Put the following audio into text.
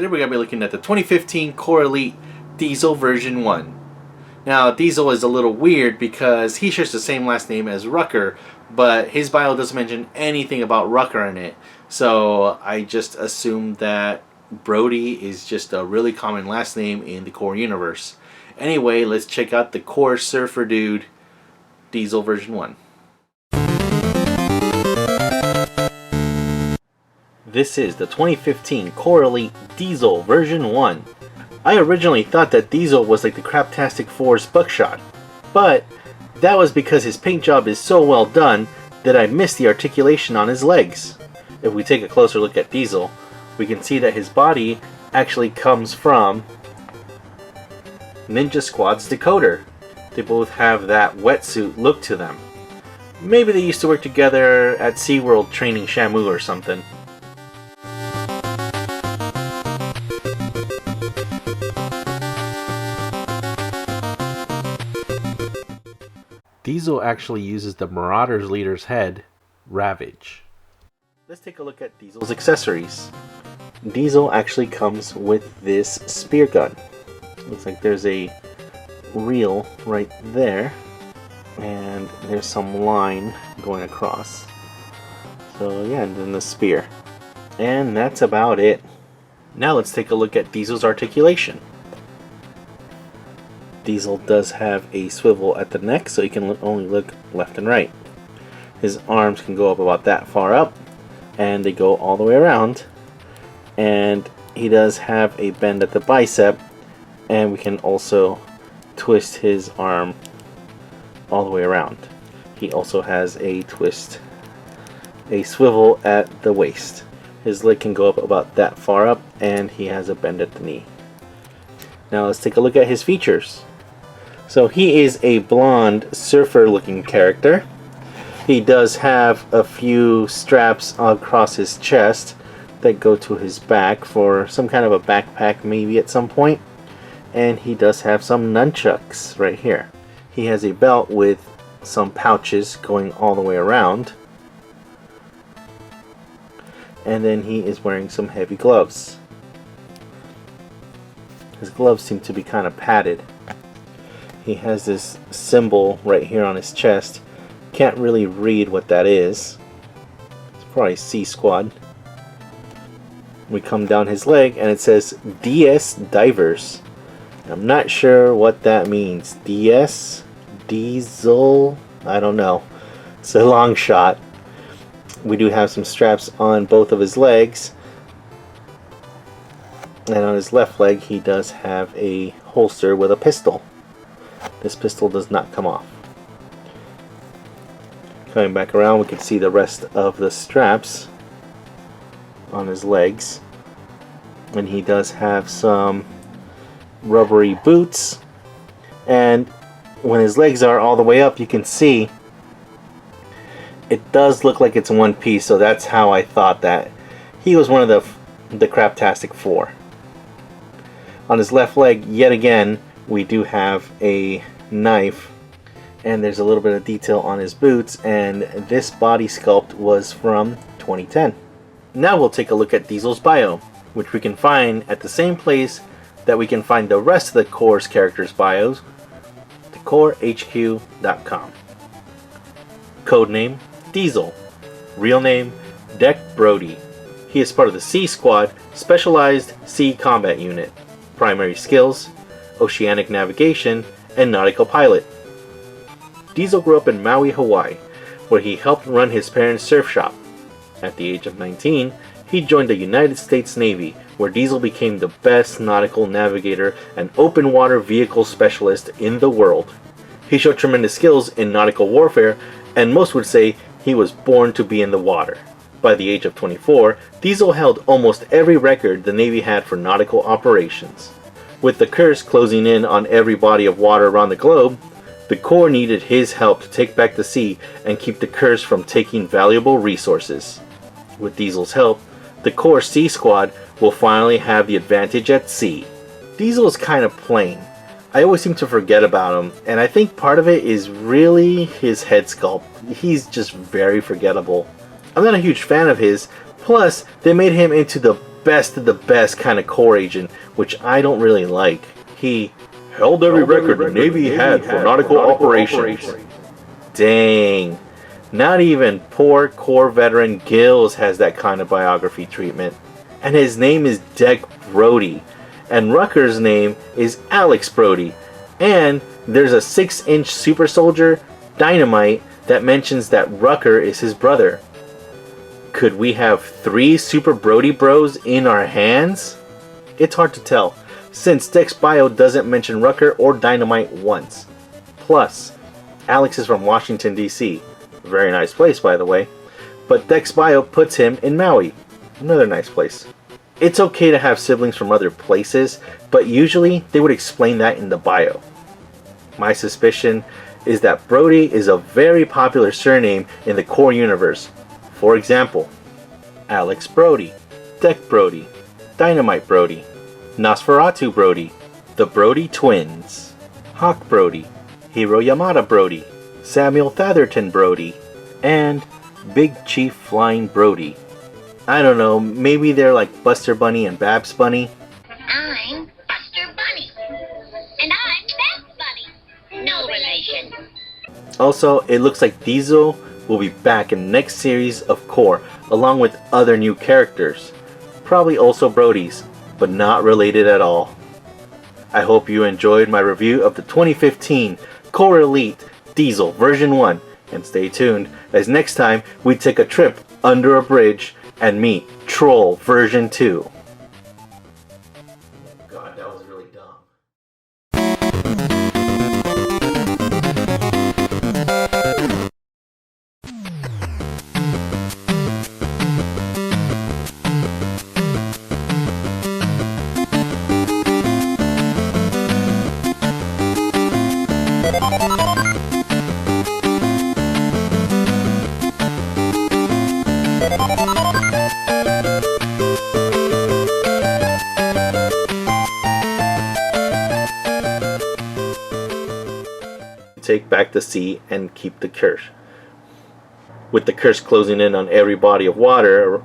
Today we're going to be looking at the 2015 Core Elite Deisel version 1. Now Deisel is a little weird because he shares the same last name as Rucker, but his bio doesn't mention anything about Rucker in it. So I just assumed that Brody is just a really common last name in the Core universe. Anyway, let's check out the Core Surfer Dude Deisel version 1. This is the 2015 Core Elite Deisel version 1. I originally thought that Deisel was like the Craptastic 4's Buckshot, but that was because his paint job is so well done that I missed the articulation on his legs. If we take a closer look at Deisel, we can see that his body actually comes from Ninja Squad's decoder. They both have that wetsuit look to them. Maybe they used to work together at SeaWorld training Shamu or something. Deisel actually uses the Marauders leader's head, Ravage. Let's take a look at Diesel's accessories. Deisel actually comes with this spear gun. Looks like there's a reel right there, and there's some line going across. So yeah, and then the spear. And that's about it. Now let's take a look at Diesel's articulation. Deisel does have a swivel at the neck, so he can only look left and right. His arms can go up about that far up, and they go all the way around. And he does have a bend at the bicep, and we can also twist his arm all the way around. He also has a swivel at the waist. His leg can go up about that far up, and he has a bend at the knee. Now let's take a look at his features. So he is a blonde surfer looking character. He does have a few straps across his chest that go to his back for some kind of a backpack maybe at some point. And he does have some nunchucks right here. He has a belt with some pouches going all the way around. And then he is wearing some heavy gloves. His gloves seem to be kind of padded. He has this symbol right here on his chest. Can't really read what that is. It's probably C Squad. We come down his leg and it says DS Divers. I'm not sure what that means. DS? Deisel? I don't know. It's a long shot. We do have some straps on both of his legs. And on his left leg he does have a holster with a pistol. This pistol does not come off. Coming back around, we can see the rest of the straps on his legs. And he does have some rubbery boots. And when his legs are all the way up, you can see it does look like it's one piece. So that's how I thought that he was one of the Craptastic 4. On his left leg, yet again, we do have a knife, and there's a little bit of detail on his boots, and this body sculpt was from 2010. Now we'll take a look at Diesel's bio, which we can find at the same place that we can find the rest of the Core's characters' bios, thecorehq.com. Codename Deisel. Real name Deck Brody. He is part of the Sea Squad Specialized Sea Combat Unit. Primary skills: oceanic navigation and nautical pilot. Deisel grew up in Maui, Hawaii, where he helped run his parents' surf shop. At the age of 19, he joined the United States Navy, where Deisel became the best nautical navigator and open water vehicle specialist in the world. He showed tremendous skills in nautical warfare, and most would say he was born to be in the water. By the age of 24, Deisel held almost every record the Navy had for nautical operations. With the curse closing in on every body of water around the globe, the Corps needed his help to take back the sea and keep the curse from taking valuable resources. With Diesel's help, the Corps Sea Squad will finally have the advantage at sea. Deisel is kind of plain. I always seem to forget about him, and I think part of it is really his head sculpt. He's just very forgettable. I'm not a huge fan of his, plus they made him into the best of the best kind of Corps agent, which I don't really like. He held every record the Navy had for nautical operations. Dang. Not even poor Corps veteran Gills has that kind of biography treatment. And his name is Deck Brody. And Rucker's name is Alex Brody. And there's a 6-inch super soldier, Dynamite, that mentions that Rucker is his brother. Could we have 3 Super Brody Bros in our hands? It's hard to tell, since Deck's bio doesn't mention Rucker or Dynamite once. Plus, Alex is from Washington, D.C. Very nice place, by the way. But Deck's bio puts him in Maui. Another nice place. It's okay to have siblings from other places, but usually they would explain that in the bio. My suspicion is that Brody is a very popular surname in the Corps universe. For example, Alex Brody, Deck Brody, Dynamite Brody, Nosferatu Brody, the Brody Twins, Hawk Brody, Hiro Yamada Brody, Samuel Thatherton Brody, and Big Chief Flying Brody. I don't know, maybe they're like Buster Bunny and Babs Bunny. I'm Buster Bunny. And I'm Babs Bunny. No relation. Also, it looks like Deisel will be back in the next series of Corps, along with other new characters. Probably also Brodies, but not related at all. I hope you enjoyed my review of the 2015 Corps Elite Deisel version 1, and stay tuned as next time we take a trip under a bridge and meet Troll version 2. God, that was really dumb. Take back the sea and keep the curse. With the curse closing in on every body of water